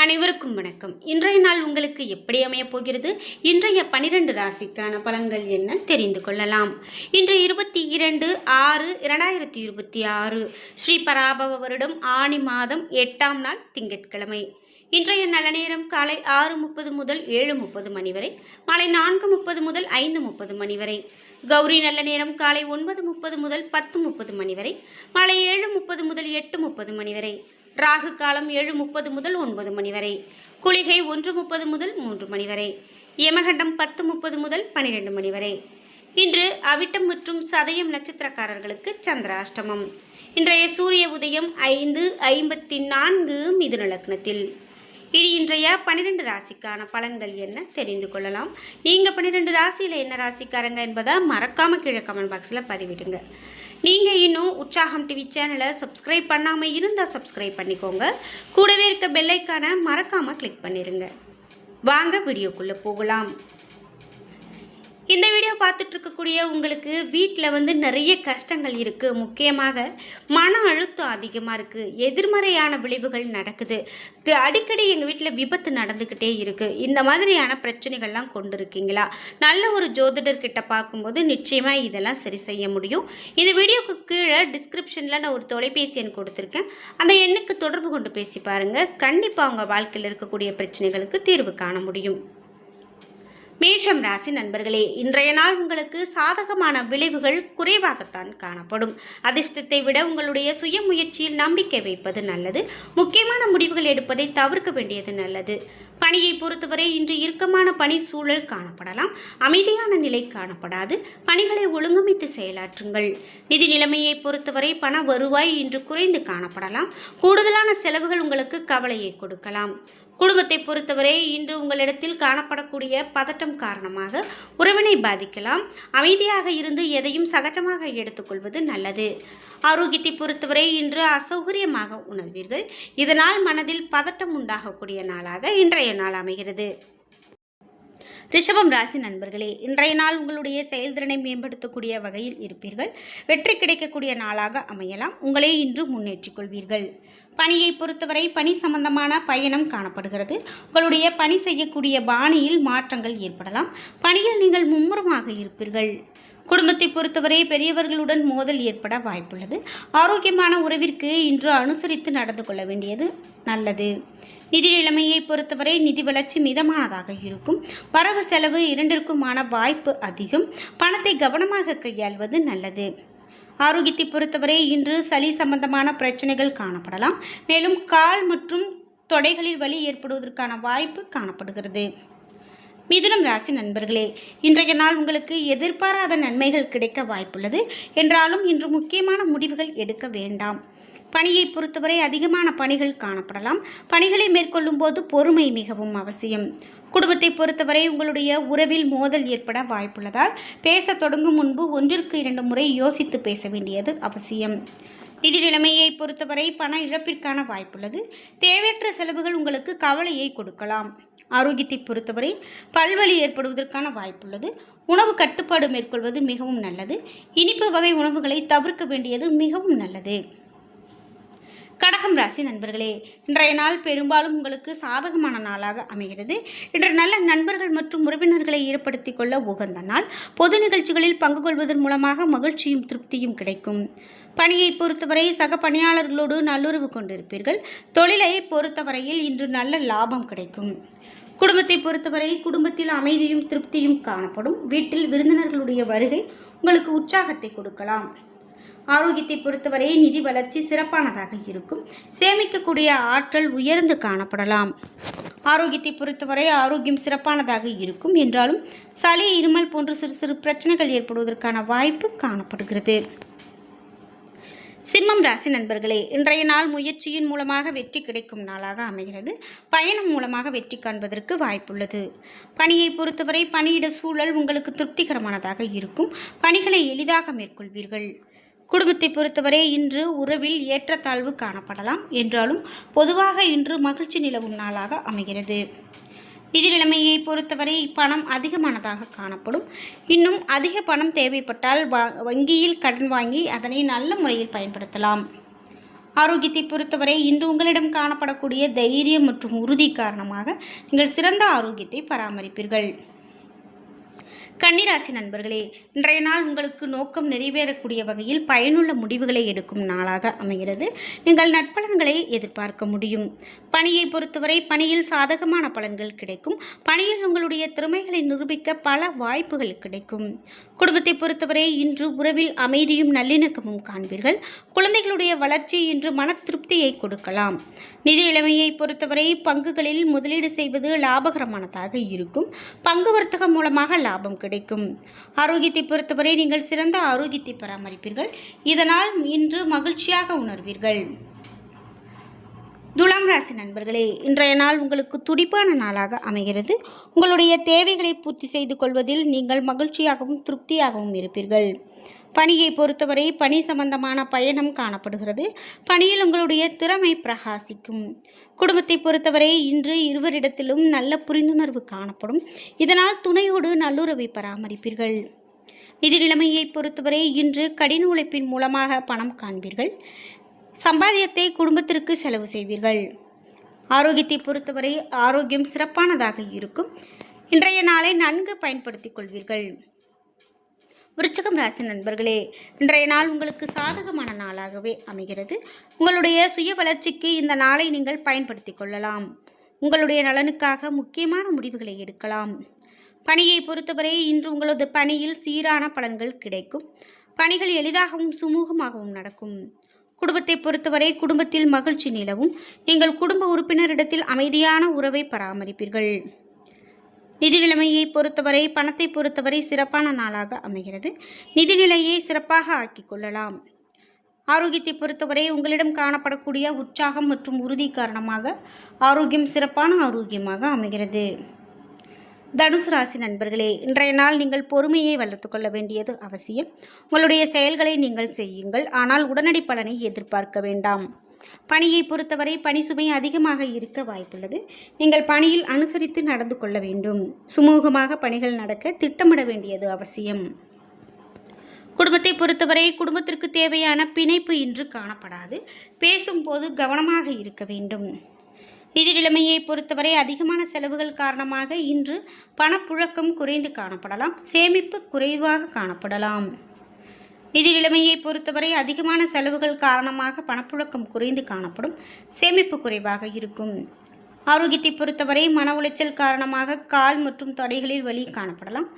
அனைவருக்கும் வணக்கம். இன்றைய நாள் உங்களுக்கு எப்படி அமையப் போகிறது? இன்றைய 12 ராசிக்கான பலன்கள் என்ன தெரிந்து கொள்ளலாம். இன்று 22/6/2026 ஸ்ரீ பராபவ வருடம் ஆனி மாதம் 8ஆம் நாள் திங்கட்கிழமை. இன்றைய நல்ல நேரம் காலை 6:30 முதல் 7:30 மணி வரை, மாலை 4:30 முதல் 5:30 மணி வரை. கௌரி நல்ல நேரம் காலை 9:30 முதல் 10:30 மணி வரை, மாலை 7:30 முதல் 8:30 மணி வரை. ராகு காலம் 7:30 முதல் 9 மணி வரை. குளிகை 1:30 முதல் 3 மணி வரை. யமகண்டம் 10:30 முதல் 12 மணி வரை. இன்று அவிட்டம் மற்றும் சதயம் நட்சத்திரக்காரர்களுக்கு சந்திராஷ்டமம். இன்றைய சூரிய உதயம் 5:54 மிதுன லக்னத்தில். இனி இன்றைய 12 ராசிக்கான பலன்கள் என்ன தெரிந்து கொள்ளலாம். நீங்கள் 12 ராசியில் என்ன ராசிக்காரங்க என்பதை மறக்காமல் கீழே கமெண்ட் பாக்ஸில் பதிவிடுங்க. நீங்கள் இன்னும் உற்சாகம் டிவி சேனலை சப்ஸ்கிரைப் பண்ணாமல் இருந்தால் சப்ஸ்கிரைப் பண்ணிக்கோங்க. கூடவே இருக்க பெல்லைக்கான மறக்காமல் கிளிக் பண்ணிடுங்க. வாங்க வீடியோக்குள்ளே போகலாம். இந்த வீடியோ பார்த்துட்டு இருக்கக்கூடிய உங்களுக்கு வீட்டில் நிறைய கஷ்டங்கள் இருக்குது. முக்கியமாக மன அழுத்தம் அதிகமாக இருக்குது. எதிர்மறையான விளைவுகள் நடக்குது. அடிக்கடி எங்கள் வீட்டில் விபத்து நடந்துக்கிட்டே இருக்குது. இந்த மாதிரியான பிரச்சனைகள்லாம் கொண்டு இருக்கீங்களா? நல்ல ஒரு ஜோதிடர்கிட்ட பார்க்கும்போது நிச்சயமாக இதெல்லாம் சரி செய்ய முடியும். இந்த வீடியோக்கு கீழே டிஸ்கிரிப்ஷனில் நான் ஒரு தொலைபேசி எண் கொடுத்துருக்கேன். அந்த எண்ணுக்கு தொடர்பு கொண்டு பேசி பாருங்கள். கண்டிப்பாக உங்கள் வாழ்க்கையில் இருக்கக்கூடிய பிரச்சனைகளுக்கு தீர்வு காண முடியும். மேஷம் ராசி நண்பர்களே, இன்றைய நாள் உங்களுக்கு சாதகமான விளைவுகள் குறைவாகத்தான் காணப்படும். அதிர்ஷ்டத்தை விட உங்களுடைய சுய முயற்சியில் நம்பிக்கை வைப்பது நல்லது. முக்கியமான முடிவுகள் எடுப்பதை தவிர்க்க வேண்டியது நல்லது. பணியை பொறுத்தவரை இன்று இறுக்கமான பணி சூழல் காணப்படலாம். அமைதியான நிலை காணப்படாது. பணிகளை ஒழுங்கமைத்து செயலாற்றுங்கள். நிதி நிலைமையை பொறுத்தவரை பண வருவாய் இன்று குறைந்து காணப்படலாம். கூடுதலான செலவுகள் உங்களுக்கு கவலையை கொடுக்கலாம். குடும்பத்தை பொறுத்தவரை இன்று உங்களிடத்தில் காணப்படக்கூடிய பதட்டம் காரணமாக உறவினை பாதிக்கலாம். அமைதியாக இருந்து எதையும் சகஜமாக எடுத்துக்கொள்வது நல்லது. ஆரோக்கியத்தை பொறுத்தவரை இன்று அசௌகரியமாக உணர்வீர்கள். இதனால் மனதில் பதட்டம் உண்டாகக்கூடிய நாளாக இன்றைய நாள் அமைகிறது. ரிஷபம் ராசி நண்பர்களே, இன்றைய நாள் உங்களுடைய செயல்திறனை மேம்படுத்தக்கூடிய வகையில் இருப்பீர்கள். வெற்றி கிடைக்கக்கூடிய நாளாக அமையலாம். உங்களை இன்று முன்னேற்றிக் கொள்வீர்கள். பணியை பொறுத்தவரை பணி சம்பந்தமான பயணம் காணப்படுகிறது. உங்களுடைய பணி செய்யக்கூடிய பாணியில் மாற்றங்கள் ஏற்படலாம். பணியில் நீங்கள் மும்முரமாக இருப்பீர்கள். குடும்பத்தை பொறுத்தவரை பெரியவர்களுடன் மோதல் ஏற்பட வாய்ப்புள்ளது. ஆரோக்கியமான உறவிற்கு இன்று அனுசரித்து நடந்து கொள்ள வேண்டியது நல்லது. நிதி நிலைமையை பொறுத்தவரை நிதி வளர்ச்சி மிதமானதாக இருக்கும். வரவு செலவு இரண்டிற்குமான வாய்ப்பு அதிகம். பணத்தை கவனமாக கையாள்வது நல்லது. ஆரோக்கியத்தை பொறுத்தவரை இன்று சளி சம்பந்தமான பிரச்சனைகள் காணப்படலாம். மேலும் கால் மற்றும் தொடைகளில் வலி ஏற்படுவதற்கான வாய்ப்பு காணப்படுகிறது. மிதுனம் ராசி நண்பர்களே, இன்றைய நாள் உங்களுக்கு எதிர்பாராத நன்மைகள் கிடைக்க வாய்ப்புள்ளது. என்றாலும் இன்று முக்கியமான முடிவுகள் எடுக்க வேண்டாம். பணியை பொறுத்தவரை அதிகமான பணிகள் காணப்படலாம். பணிகளை மேற்கொள்ளும் போது பொறுமை மிகவும் அவசியம். குடும்பத்தை பொறுத்தவரை உங்களுடைய உறவில் மோதல் ஏற்பட வாய்ப்புள்ளதால் பேச தொடங்கும் முன்பு 1-2 முறை யோசித்து பேச வேண்டியது அவசியம். நிதி நிலைமையை பொறுத்தவரை பண இழப்பிற்கான வாய்ப்புள்ளது. தேவையற்ற செலவுகள் உங்களுக்கு கவலையை கொடுக்கலாம். ஆரோக்கியத்தை பொறுத்தவரை பல்வலி ஏற்படுவதற்கான வாய்ப்புள்ளது. உணவு கட்டுப்பாடு மேற்கொள்வது மிகவும் நல்லது. இனிப்பு வகை உணவுகளை தவிர்க்க வேண்டியது மிகவும் நல்லது. கடகம் ராசி நண்பர்களே, இன்றைய நாள் பெரும்பாலும் உங்களுக்கு சாதகமான நாளாக அமைகிறது. இன்று நல்ல நண்பர்கள் மற்றும் உறவினர்களை ஏற்படுத்திக் கொள்ள உகந்த நாள். பொது நிகழ்ச்சிகளில் பங்கு கொள்வதன் மூலமாக மகிழ்ச்சியும் திருப்தியும் கிடைக்கும். பணியை பொறுத்தவரை சக பணியாளர்களோடு நல்லுறவு கொண்டிருப்பீர்கள். தொழிலை பொறுத்தவரையில் இன்று நல்ல லாபம் கிடைக்கும். குடும்பத்தை பொறுத்தவரை குடும்பத்தில் அமைதியும் திருப்தியும் காணப்படும். வீட்டில் விருந்தினர்களுடைய வருகை உங்களுக்கு உற்சாகத்தை கொடுக்கலாம். ஆரோக்கியத்தை பொறுத்தவரை நிதி வளர்ச்சி சிறப்பானதாக இருக்கும். சேமிக்கக்கூடிய ஆற்றல் உயர்ந்து காணப்படலாம். ஆரோக்கியத்தை பொறுத்தவரை ஆரோக்கியம் சிறப்பானதாக இருக்கும். என்றாலும் சளி இருமல் போன்ற சிறு சிறு பிரச்சனைகள் ஏற்படுவதற்கான வாய்ப்பு காணப்படுகிறது. சிம்மம் ராசி நண்பர்களே, இன்றைய நாள் முயற்சியின் மூலமாக வெற்றி கிடைக்கும் நாளாக அமைகிறது. பயணம் மூலமாக வெற்றி காண்பதற்கு வாய்ப்புள்ளது. பணியை பொறுத்தவரை பணியிட சூழல் உங்களுக்கு திருப்திகரமானதாக இருக்கும். பணிகளை எளிதாக மேற்கொள்வீர்கள். குடும்பத்தை பொறுத்தவரை இன்று உறவில் ஏற்றத்தாழ்வு காணப்படலாம். என்றாலும் பொதுவாக இன்று மகிழ்ச்சி நிலவும் நாளாக அமைகிறது. நிதி நிலைமையை பொறுத்தவரை பணம் அதிகமானதாக காணப்படும். இன்னும் அதிக பணம் தேவைப்பட்டால் வங்கியில் கடன் வாங்கி அதனை நல்ல முறையில் பயன்படுத்தலாம். ஆரோக்கியத்தை பொறுத்தவரை இன்று உங்களிடம் காணப்படக்கூடிய தைரியம் மற்றும் உறுதி காரணமாக நீங்கள் சிறந்த ஆரோக்கியத்தை பராமரிப்பீர்கள். கன்னிராசி நண்பர்களே, இன்றைய நாள் உங்களுக்கு நோக்கம் நிறைவேறக்கூடிய வகையில் பயனுள்ள முடிவுகளை எடுக்கும் நாளாக அமைகிறது. நீங்கள் நற்பலன்களை எதிர்பார்க்க முடியும். பணியை பொறுத்தவரை பணியில் சாதகமான பலன்கள் கிடைக்கும். பணியில் உங்களுடைய திறமைகளை நிரூபிக்க பல வாய்ப்புகள் கிடைக்கும். குடும்பத்தை பொறுத்தவரை இன்று உறவில் அமைதியும் நல்லிணக்கமும் காண்பீர்கள். குழந்தைகளுடைய வளர்ச்சி இன்று மன திருப்தியை கொடுக்கலாம். நிதி நிலைமையை பொறுத்தவரை பங்குகளில் முதலீடு செய்வது லாபகரமானதாக இருக்கும். பங்கு வர்த்தகம் மூலமாக லாபம் கிடைக்கும். ஆரோக்கியத்தை பொறுத்தவரை நீங்கள் சிறந்த ஆரோக்கியத்தை பராமரிப்பீர்கள். இதனால் இன்று மகிழ்ச்சியாக உணர்வீர்கள். துலாம் ராசி நண்பர்களே, இன்றைய நாள் உங்களுக்கு துடிப்பான நாளாக அமைகிறது. உங்களுடைய தேவைகளை பூர்த்தி செய்து கொள்வதில் நீங்கள் மகிழ்ச்சியாகவும் திருப்தியாகவும் இருப்பீர்கள். பணியை பொறுத்தவரை பணி சம்பந்தமான பயணம் காணப்படுகிறது. பணியில் உங்களுடைய திறமை பிரகாசிக்கும். குடும்பத்தை பொறுத்தவரை இன்று இருவரிடத்திலும் நல்ல புரிந்துணர்வு காணப்படும். இதனால் துணையோடு நல்லுறவை பராமரிப்பீர்கள். நிதி நிலைமையை பொறுத்தவரை இன்று கடின உழைப்பின் மூலமாக பணம் காண்பீர்கள். சம்பாத்தியத்தை குடும்பத்திற்கு செலவு செய்வீர்கள். ஆரோக்கியத்தை பொறுத்தவரை ஆரோக்கியம் சிறப்பானதாக இருக்கும். இன்றைய நாளை நன்கு பயன்படுத்திக் கொள்வீர்கள். விருச்சிகம் ராசி நண்பர்களே, இன்றைய நாள் உங்களுக்கு சாதகமான நாளாகவே அமைகிறது. உங்களுடைய சுய வளர்ச்சிக்கு இந்த நாளை நீங்கள் பயன்படுத்தி கொள்ளலாம். உங்களுடைய நலனுக்காக முக்கியமான முடிவுகளை எடுக்கலாம். பணியை பொறுத்தவரை இன்று உங்களது பணியில் சீரான பலன்கள் கிடைக்கும். பணிகள் எளிதாகவும் சுமூகமாகவும் நடக்கும். குடும்பத்தை பொறுத்தவரை குடும்பத்தில் மகிழ்ச்சி நிலவும். நீங்கள் குடும்ப உறுப்பினரிடத்தில் அமைதியான உறவை பராமரிப்பீர்கள். நிதி நிலைமையை பொறுத்தவரை பணத்தை பொறுத்தவரை சிறப்பான நாளாக அமைகிறது. நிதிநிலையை சிறப்பாக ஆக்கிக் கொள்ளலாம். ஆரோக்கியத்தை பொறுத்தவரை உங்களிடம் காணப்படக்கூடிய உற்சாகம் மற்றும் உறுதி காரணமாக ஆரோக்கியம் சிறப்பான ஆரோக்கியமாக அமைகிறது. தனுசு ராசி நண்பர்களே, இன்றைய நாள் நீங்கள் பொறுமையை வளர்த்து கொள்ள வேண்டியது அவசியம். உங்களுடைய செயல்களை நீங்கள் செய்யுங்கள், ஆனால் உடனடி பலனை எதிர்பார்க்க வேண்டாம். பணியை பொறுத்தவரை பணி சுமை அதிகமாக இருக்க வாய்ப்புள்ளது. நீங்கள் பணியில் அனுசரித்து நடந்து கொள்ள வேண்டும். சுமூகமாக பணிகள் நடக்க திட்டமிட வேண்டியது அவசியம். குடும்பத்தை பொறுத்தவரை குடும்பத்திற்கு தேவையான பிணைப்பு இன்று காணப்படாது. பேசும்போது கவனமாக இருக்க வேண்டும். நிதி நிலைமையை பொறுத்தவரை அதிகமான செலவுகள் காரணமாக இன்று பணப்புழக்கம் குறைந்து காணப்படலாம். சேமிப்பு குறைவாக காணப்படலாம். நிதி நிலைமையை பொறுத்தவரை அதிகமான செலவுகள் காரணமாக பணப்புழக்கம் குறைந்து காணப்படும். சேமிப்பு குறைவாக இருக்கும். ஆரோக்கியத்தை பொறுத்தவரை மன உளைச்சல் காரணமாக கால் மற்றும் தொடைகளில் வலி காணப்படலாம்.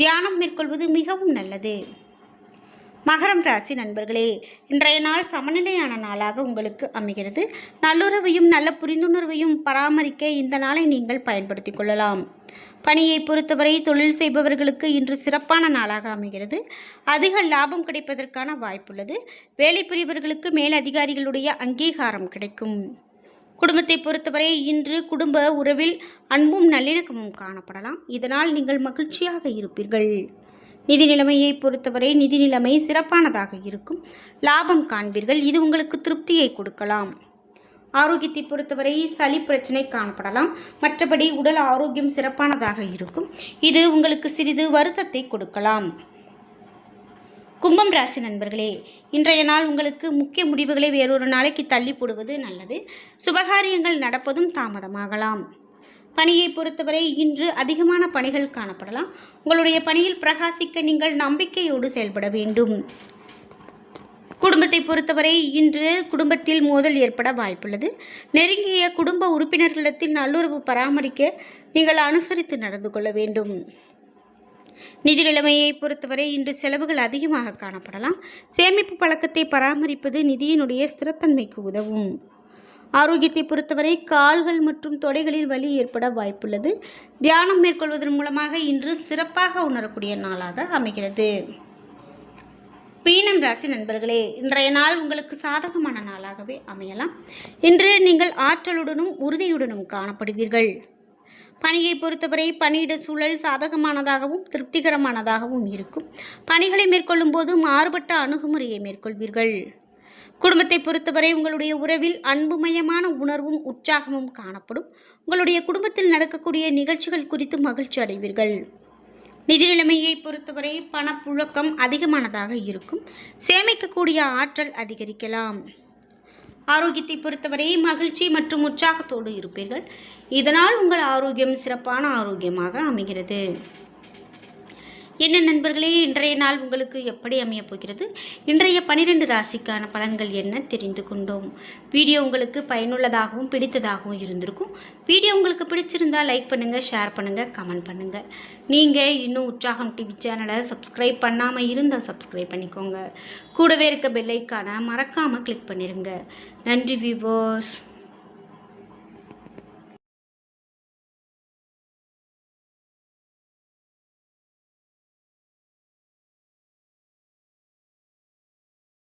தியானம் மேற்கொள்வது மிகவும் நல்லது. மகரம் ராசி நண்பர்களே, இன்றைய நாள் சமநிலையான நாளாக உங்களுக்கு அமைகிறது. நல்லுறவையும் நல்ல புரிந்துணர்வையும் பராமரிக்க இந்த நாளை நீங்கள் பயன்படுத்தி கொள்ளலாம். பணியை பொறுத்தவரை தொழில் செய்பவர்களுக்கு இன்று சிறப்பான நாளாக அமைகிறது. அதிக லாபம் கிடைப்பதற்கான வாய்ப்புள்ளது. வேலை புரிபவர்களுக்கு மேலதிகாரிகளுடைய அங்கீகாரம் கிடைக்கும். குடும்பத்தை பொறுத்தவரை இன்று குடும்ப உறவில் அன்பும் நல்லிணக்கமும் காணப்படலாம். இதனால் நீங்கள் மகிழ்ச்சியாக இருப்பீர்கள். நிதி நிலைமையை பொறுத்தவரை நிதி நிலைமை சிறப்பானதாக இருக்கும். லாபம் காண்பீர்கள். இது உங்களுக்கு திருப்தியை கொடுக்கலாம். ஆரோக்கியத்தை பொறுத்தவரை சளி பிரச்சனை காணப்படலாம். மற்றபடி உடல் ஆரோக்கியம் சிறப்பானதாக இருக்கும். இது உங்களுக்கு சிறிது வருத்தத்தை கொடுக்கலாம். கும்பம் ராசி நண்பர்களே, இன்றைய நாள் உங்களுக்கு முக்கிய முடிவுகளை வேறொரு நாளைக்கு தள்ளி போடுவது நல்லது. சுபகாரியங்கள் நடப்பதும் தாமதமாகலாம். பணியை பொறுத்தவரை இன்று அதிகமான பணிகள் காணப்படலாம். உங்களுடைய பணியில் பிரகாசிக்க நீங்கள் நம்பிக்கையோடு செயல்பட வேண்டும். குடும்பத்தை பொறுத்தவரை இன்று குடும்பத்தில் மோதல் ஏற்பட வாய்ப்புள்ளது. நெருங்கிய குடும்ப உறுப்பினர்களிடத்தில் நல்லுறவு பராமரிக்க நீங்கள் அனுசரித்து நடந்து கொள்ள வேண்டும். நிதி நிலைமையை பொறுத்தவரை இன்று செலவுகள் அதிகமாக காணப்படலாம். சேமிப்பு பழக்கத்தை பராமரிப்பது நிதியினுடைய ஸ்திரத்தன்மைக்கு உதவும். ஆரோக்கியத்தை பொறுத்தவரை கால்கள் மற்றும் தொடைகளில் வலி ஏற்பட வாய்ப்புள்ளது. தியானம் மேற்கொள்வதன் மூலமாக இன்று சிறப்பாக உணரக்கூடிய நாளாக அமைகிறது. மீனம் ராசி நண்பர்களே, இன்றைய நாள் உங்களுக்கு சாதகமான நாளாகவே அமையலாம். இன்று நீங்கள் ஆற்றலுடனும் உறுதியுடனும் காணப்படுவீர்கள். பணியை பொறுத்தவரை பணியிட சூழல் சாதகமானதாகவும் திருப்திகரமானதாகவும் இருக்கும். பணிகளை மேற்கொள்ளும் போது மாறுபட்ட அணுகுமுறையை மேற்கொள்வீர்கள். குடும்பத்தை பொறுத்தவரை உங்களுடைய உறவில் அன்புமயமான உணர்வும் உற்சாகமும் காணப்படும். உங்களுடைய குடும்பத்தில் நடக்கக்கூடிய நிகழ்ச்சிகள் குறித்து மகிழ்ச்சி அடைவீர்கள். நிதி நிலைமையை பொறுத்தவரை பணப்புழக்கம் அதிகமானதாக இருக்கும். சேமிக்கக்கூடிய ஆற்றல் அதிகரிக்கலாம். ஆரோக்கியத்தை பொறுத்தவரை மகிழ்ச்சி மற்றும் உற்சாகத்தோடு இருப்பீர்கள். இதனால் உங்கள் ஆரோக்கியம் சிறப்பான ஆரோக்கியமாக அமைகிறது. என்ன நண்பர்களே, இன்றைய நாள் உங்களுக்கு எப்படி அமையப் போகிறது? இன்றைய 12 ராசிக்கான பலன்கள் என்ன தெரிந்து கொண்டோம். வீடியோ உங்களுக்கு பயனுள்ளதாகவும் பிடித்ததாகவும் இருந்திருக்கும். வீடியோ உங்களுக்கு பிடிச்சிருந்தால் லைக் பண்ணுங்கள், ஷேர் பண்ணுங்கள், கமெண்ட் பண்ணுங்கள். நீங்கள் இன்னும் உற்சாகம் டிவி சேனலை சப்ஸ்கிரைப் பண்ணாமல் இருந்தால் சப்ஸ்கிரைப் பண்ணிக்கோங்க. கூடவே இருக்க பெல் ஐக்கானை மறக்காமல் கிளிக் பண்ணிடுங்க. நன்றி வியூவர்ஸ்.